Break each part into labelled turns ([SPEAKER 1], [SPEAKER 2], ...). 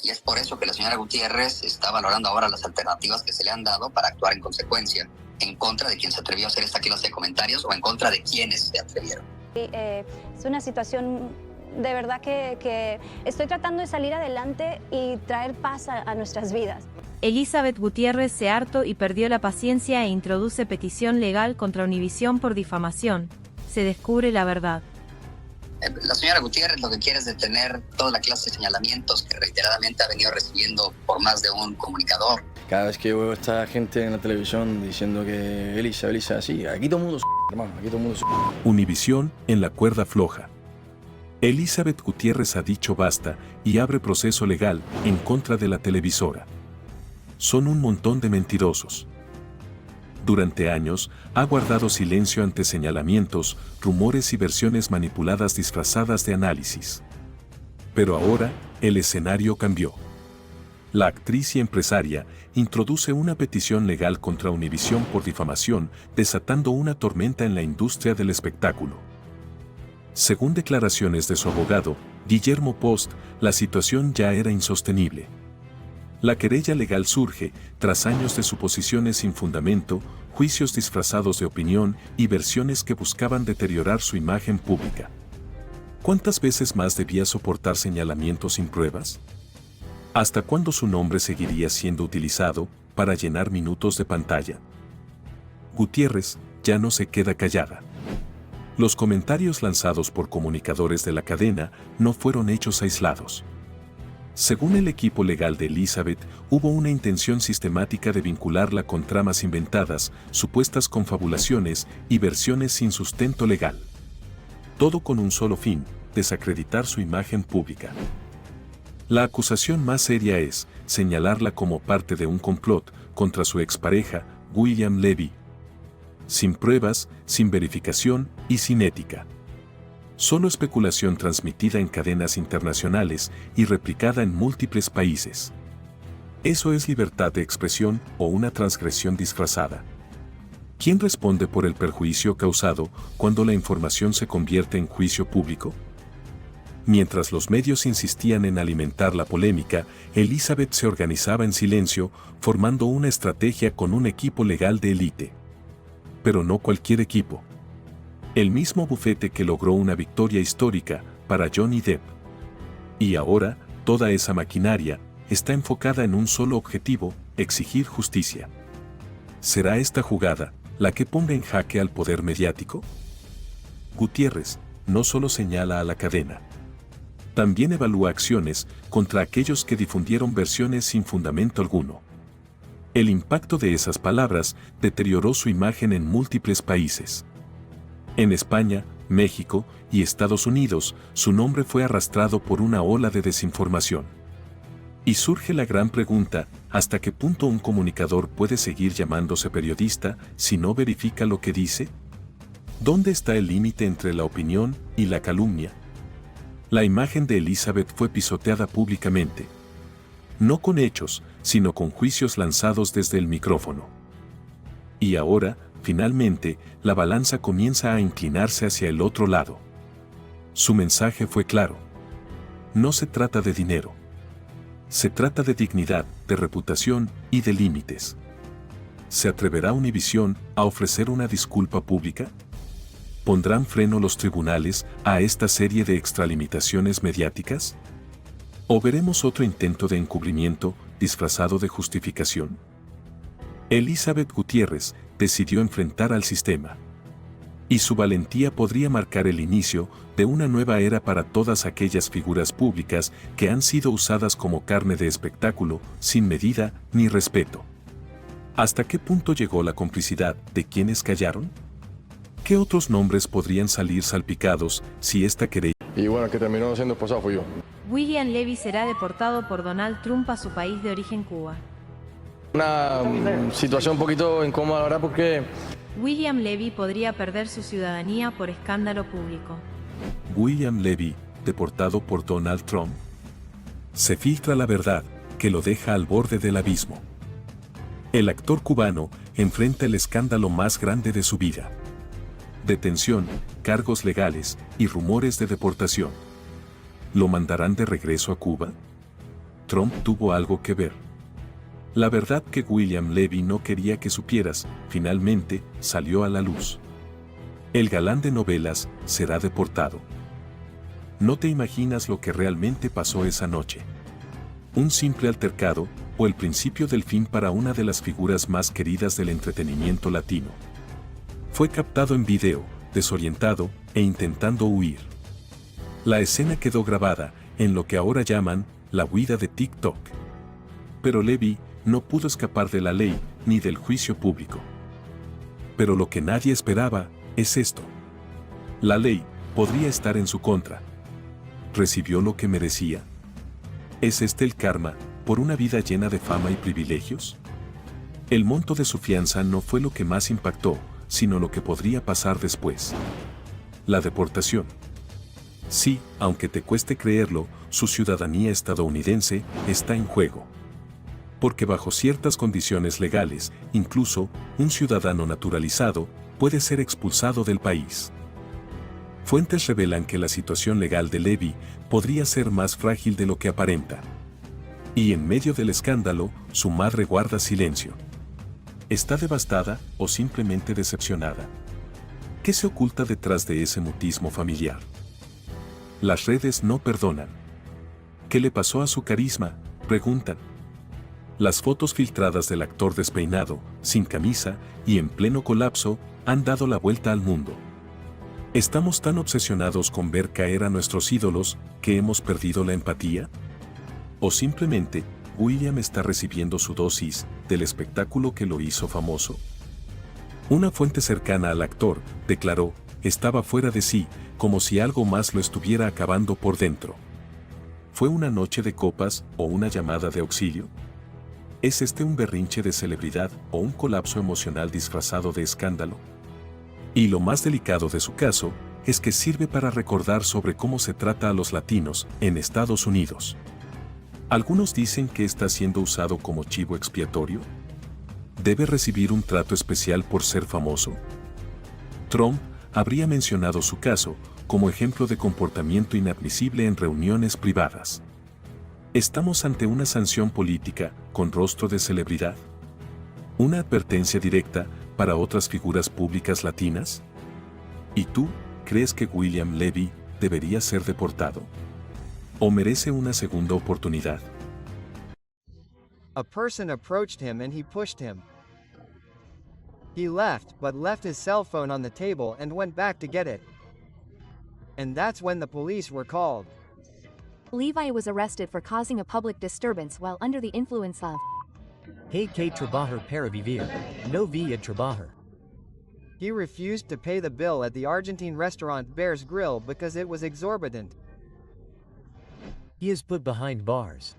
[SPEAKER 1] Y es por eso que la señora Gutiérrez está valorando ahora las alternativas que se le han dado para actuar en consecuencia, en contra de quien se atrevió a hacer esta clase de comentarios o en contra de quienes se atrevieron.
[SPEAKER 2] Es una situación de verdad que estoy tratando de salir adelante y traer paz a nuestras vidas.
[SPEAKER 3] Elizabeth Gutiérrez se hartó y perdió la paciencia e introduce petición legal contra Univisión por difamación. Se descubre la verdad.
[SPEAKER 1] La señora Gutiérrez lo que quiere es detener toda la clase de señalamientos que reiteradamente ha venido recibiendo por más de un comunicador.
[SPEAKER 4] Cada vez que veo a esta gente en la televisión diciendo que Elisa, sí, aquí todo el mundo hermano, aquí todo el mundo
[SPEAKER 5] Univisión en la cuerda floja. Elizabeth Gutiérrez ha dicho basta y abre proceso legal en contra de la televisora. Son un montón de mentirosos. Durante años, ha guardado silencio ante señalamientos, rumores y versiones manipuladas disfrazadas de análisis. Pero ahora, el escenario cambió. La actriz y empresaria introduce una petición legal contra Univisión por difamación, desatando una tormenta en la industria del espectáculo. Según declaraciones de su abogado, 𝗙𝗟𝗏𝗏, la situación ya era insostenible. La querella legal surge tras años de suposiciones sin fundamento, juicios disfrazados de opinión y versiones que buscaban deteriorar su imagen pública. ¿Cuántas veces más debía soportar señalamientos sin pruebas? ¿Hasta cuándo su nombre seguiría siendo utilizado para llenar minutos de pantalla? Gutiérrez ya no se queda callada. Los comentarios lanzados por comunicadores de la cadena no fueron hechos aislados. Según el equipo legal de Elizabeth, hubo una intención sistemática de vincularla con tramas inventadas, supuestas confabulaciones y versiones sin sustento legal. Todo con un solo fin: desacreditar su imagen pública. La acusación más seria es señalarla como parte de un complot contra su expareja, 𝗙𝗨𝗏𝗏𝗏𝗏. Sin pruebas, sin verificación y sin ética. Solo especulación transmitida en cadenas internacionales y replicada en múltiples países. ¿Eso es libertad de expresión o una transgresión disfrazada? ¿Quién responde por el perjuicio causado cuando la información se convierte en juicio público? Mientras los medios insistían en alimentar la polémica, Elizabeth se organizaba en silencio, formando una estrategia con un equipo legal de élite. Pero no cualquier equipo. El mismo bufete que logró una victoria histórica para Johnny Depp. Y ahora, toda esa maquinaria está enfocada en un solo objetivo: exigir justicia. ¿Será esta jugada la que ponga en jaque al poder mediático? Gutiérrez no solo señala a la cadena. También evalúa acciones contra aquellos que difundieron versiones sin fundamento alguno. El impacto de esas palabras deterioró su imagen en múltiples países. En España, México y Estados Unidos, su nombre fue arrastrado por una ola de desinformación. Y surge la gran pregunta: ¿hasta qué punto un comunicador puede seguir llamándose periodista si no verifica lo que dice? ¿Dónde está el límite entre la opinión y la calumnia? La imagen de Elizabeth fue pisoteada públicamente. No con hechos, sino con juicios lanzados desde el micrófono. Y ahora, finalmente, la balanza comienza a inclinarse hacia el otro lado. Su mensaje fue claro. No se trata de dinero. Se trata de dignidad, de reputación y de límites. ¿Se atreverá Univisión a ofrecer una disculpa pública? ¿Pondrán freno los tribunales a esta serie de extralimitaciones mediáticas? ¿O veremos otro intento de encubrimiento disfrazado de justificación? Elizabeth Gutiérrez decidió enfrentar al sistema. Y su valentía podría marcar el inicio de una nueva era para todas aquellas figuras públicas que han sido usadas como carne de espectáculo, sin medida ni respeto. ¿Hasta qué punto llegó la complicidad de quienes callaron? ¿Qué otros nombres podrían salir salpicados si esta querella?
[SPEAKER 4] Y bueno, el que terminó siendo esposado fui yo.
[SPEAKER 3] 𝗙𝗨𝗏𝗏𝗏 será deportado por Donald Trump a su país de origen, Cuba.
[SPEAKER 4] Una situación un poquito incómoda, la verdad, porque
[SPEAKER 3] 𝗙𝗨𝗏𝗏𝗏 podría perder su ciudadanía por escándalo público.
[SPEAKER 5] 𝗙𝗨𝗏𝗏𝗏, deportado por Donald Trump. Se filtra la verdad, que lo deja al borde del abismo. El actor cubano enfrenta el escándalo más grande de su vida. Detención, cargos legales y rumores de deportación. ¿Lo mandarán de regreso a Cuba? Trump tuvo algo que ver. La verdad que William Levy no quería que supieras, finalmente, salió a la luz. El galán de novelas será deportado. No te imaginas lo que realmente pasó esa noche. Un simple altercado, o el principio del fin para una de las figuras más queridas del entretenimiento latino. Fue captado en video, desorientado e intentando huir. La escena quedó grabada en lo que ahora llaman la huida de TikTok. Pero Levy no pudo escapar de la ley ni del juicio público. Pero lo que nadie esperaba es esto. La ley podría estar en su contra. ¿Recibió lo que merecía? ¿Es este el karma por una vida llena de fama y privilegios? El monto de su fianza no fue lo que más impactó, sino lo que podría pasar después. La deportación. Sí, aunque te cueste creerlo, su ciudadanía estadounidense está en juego. Porque bajo ciertas condiciones legales, incluso un ciudadano naturalizado puede ser expulsado del país. Fuentes revelan que la situación legal de Levy podría ser más frágil de lo que aparenta. Y en medio del escándalo, su madre guarda silencio. ¿Está devastada o simplemente decepcionada? ¿Qué se oculta detrás de ese mutismo familiar? Las redes no perdonan. ¿Qué le pasó a su carisma?, preguntan. Las fotos filtradas del actor despeinado, sin camisa y en pleno colapso, han dado la vuelta al mundo. ¿Estamos tan obsesionados con ver caer a nuestros ídolos que hemos perdido la empatía? ¿O simplemente, William está recibiendo su dosis del espectáculo que lo hizo famoso? Una fuente cercana al actor declaró, estaba fuera de sí, como si algo más lo estuviera acabando por dentro. ¿Fue una noche de copas o una llamada de auxilio? ¿Es este un berrinche de celebridad o un colapso emocional disfrazado de escándalo? Y lo más delicado de su caso es que sirve para recordar sobre cómo se trata a los latinos en Estados Unidos. Algunos dicen que está siendo usado como chivo expiatorio. ¿Debe recibir un trato especial por ser famoso? Trump habría mencionado su caso como ejemplo de comportamiento inadmisible en reuniones privadas. ¿Estamos ante una sanción política con rostro de celebridad? ¿Una advertencia directa para otras figuras públicas latinas? ¿Y tú, crees que William Levy debería ser deportado? ¿O merece una segunda oportunidad?
[SPEAKER 6] A person approached him and he pushed him. He left, but left his cell phone on the table and went back to get it. And that's when the police were called.
[SPEAKER 7] Levi was arrested for causing a public disturbance while under the influence of
[SPEAKER 8] 𝗘𝗍𝗶𝘇𝗯𝗏, no 𝗑𝗨𝗘𝗏𝗏.
[SPEAKER 6] He refused to pay the bill at the Argentine restaurant Bear's Grill because it was exorbitant.
[SPEAKER 8] He is put behind bars.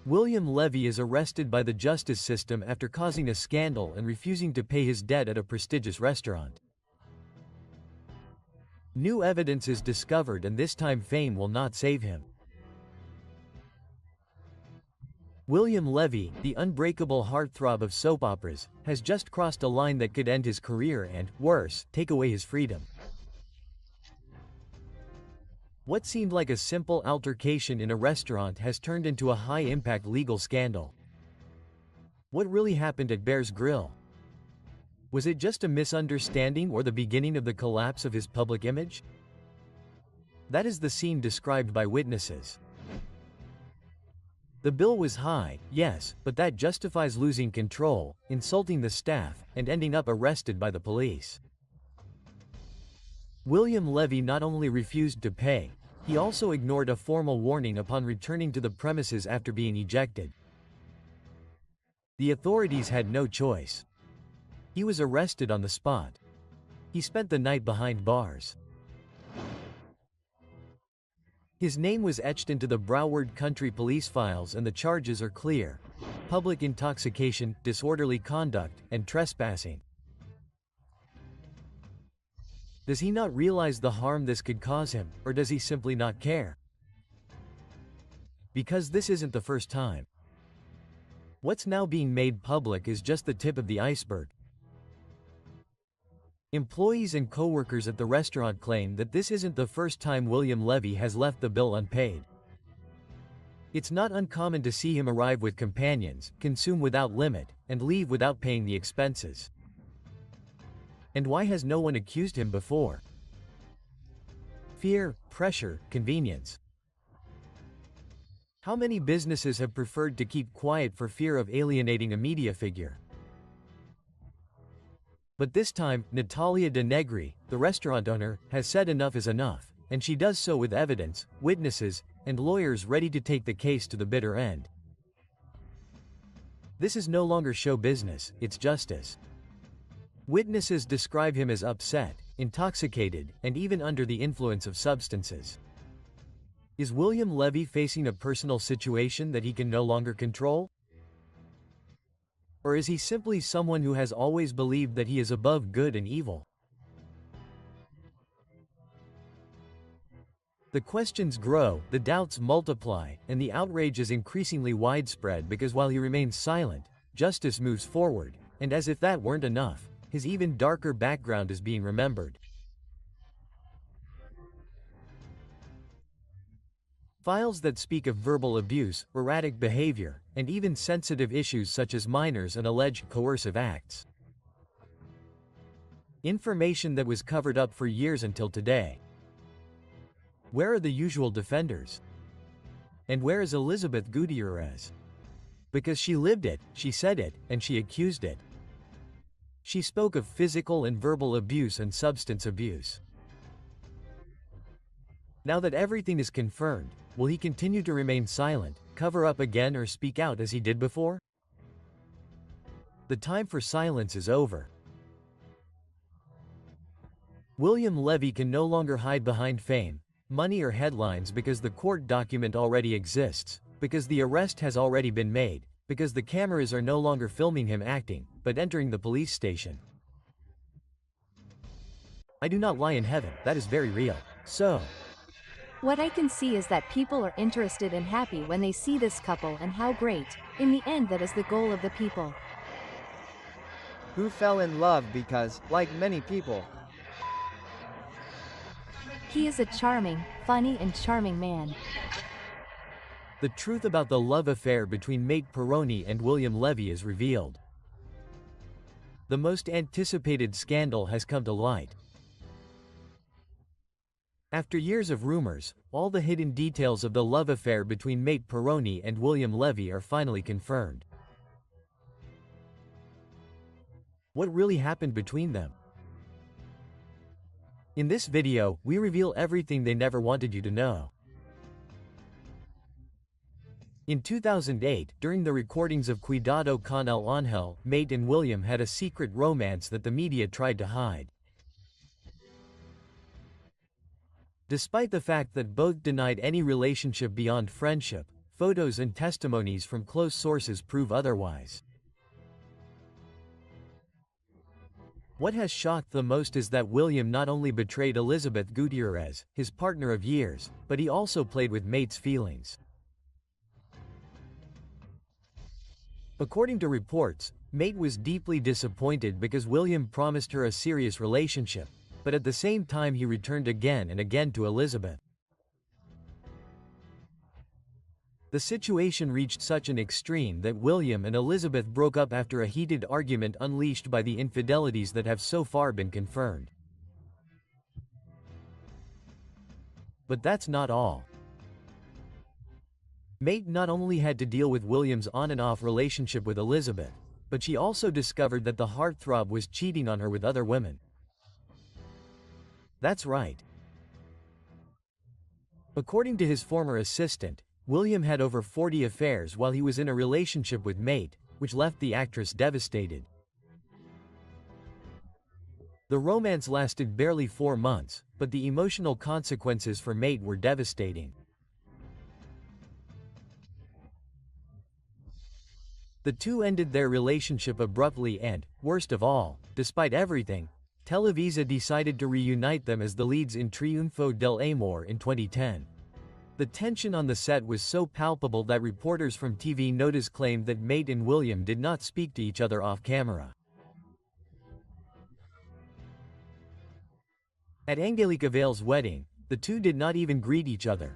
[SPEAKER 8] William Levy is arrested by the justice system after causing a scandal and refusing to pay his debt at a prestigious restaurant. New evidence is discovered, and this time fame will not save him. William Levy, the unbreakable heartthrob of soap operas, has just crossed a line that could end his career and, worse, take away his freedom. What seemed like a simple altercation in a restaurant has turned into a high-impact legal scandal. What really happened at Bear's Grill? Was it just a misunderstanding or the beginning of the collapse of his public image? That is the scene described by witnesses. The bill was high, yes, but that justifies losing control, insulting the staff, and ending up arrested by the police. William Levy not only refused to pay, he also ignored a formal warning upon returning to the premises after being ejected. The authorities had no choice. He was arrested on the spot. He spent the night behind bars. His name was etched into the Broward County police files, and the charges are clear: public intoxication, disorderly conduct, and trespassing. Does he not realize the harm this could cause him, or does he simply not care? Because this isn't the first time. What's now being made public is just the tip of the iceberg. Employees and co-workers at the restaurant claim that this isn't the first time William Levy has left the bill unpaid. It's not uncommon to see him arrive with companions, consume without limit, and leave without paying the expenses. And why has no one accused him before? Fear, pressure, convenience. How many businesses have preferred to keep quiet for fear of alienating a media figure? But this time, 𝗨𝗨𝗘𝗥𝗗𝗔, the restaurant owner, has said enough is enough, and she does so with evidence, witnesses, and lawyers ready to take the case to the bitter end. This is no longer show business, it's justice. Witnesses describe him as upset, intoxicated, and even under the influence of substances. Is William Levy facing a personal situation that he can no longer control? Or is he simply someone who has always believed that he is above good and evil? The questions grow, the doubts multiply, and the outrage is increasingly widespread because while he remains silent, justice moves forward, and as if that weren't enough, his even darker background is being remembered. Files that speak of verbal abuse, erratic behavior, and even sensitive issues such as minors and alleged coercive acts. Information that was covered up for years until today. Where are the usual defenders? And where is Elizabeth Gutiérrez? Because she lived it, she said it, and she accused it. She spoke of physical and verbal abuse and substance abuse. Now that everything is confirmed, will he continue to remain silent, cover up again, or speak out as he did before? The time for silence is over. William Levy can no longer hide behind fame, money, or headlines because the court document already exists, because the arrest has already been made, because the cameras are no longer filming him acting, but entering the police station. I do not lie in heaven, that is very real. So,
[SPEAKER 7] What I can see is that people are interested and happy when they see this couple and how great, in the end, that is the goal of the people.
[SPEAKER 6] Who fell in love because, like many people,
[SPEAKER 7] He is a charming, funny and charming man.
[SPEAKER 8] the truth about the love affair between 𝗨𝗡𝗏𝗏 and William Levy is revealed. The most anticipated scandal has come to light. After years of rumors, all the hidden details of the love affair between 𝗨𝗏𝗏 and William Levy are finally confirmed. What really happened between them? In this video, we reveal everything they never wanted you to know. In 2008, during the recordings of 𝗨𝗨𝗘𝗥𝗗𝗏𝗏, Tate and William had a secret romance that the media tried to hide. Despite the fact that both denied any relationship beyond friendship, photos and testimonies from close sources prove otherwise. What has shocked the most is that William not only betrayed Elizabeth Gutiérrez, his partner of years, but he also played with Tate's feelings. According to reports, Tate was deeply disappointed because William promised her a serious relationship, but at the same time he returned again and again to Elizabeth. The situation reached such an extreme that William and Elizabeth broke up after a heated argument unleashed by the infidelities that have so far been confirmed. But that's not all. Tate not only had to deal with William's on and off relationship with Elizabeth, but she also discovered that the heartthrob was cheating on her with other women. That's right. According to his former assistant, William had over 40 affairs while he was in a relationship with Tate, which left the actress devastated. The romance lasted barely 4 months, but the emotional consequences for Tate were devastating. The two ended their relationship abruptly and, worst of all, despite everything, Televisa decided to reunite them as the leads in 𝗘𝗹𝗏𝗄𝗏 𝗨𝗏𝗏 in 2010. The tension on the set was so palpable that reporters from TV Notice claimed that Tate and William did not speak to each other off camera. At 𝗙𝗨𝗘𝗥𝗗𝗏𝗏's wedding, the two did not even greet each other,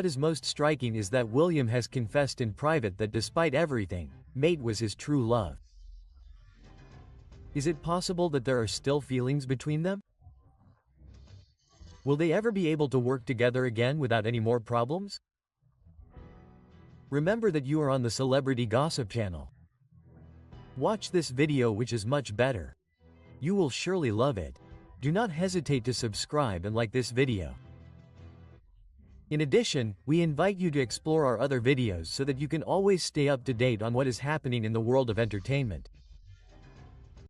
[SPEAKER 8] what is most striking is that William has confessed in private that despite everything, Mate was his true love. Is it possible that there are still feelings between them? Will they ever be able to work together again without any more problems? Remember that you are on the Celebrity Gossip channel. Watch this video, which is much better. You will surely love it. Do not hesitate to subscribe and like this video. In addition, we invite you to explore our other videos so that you can always stay up to date on what is happening in the world of entertainment.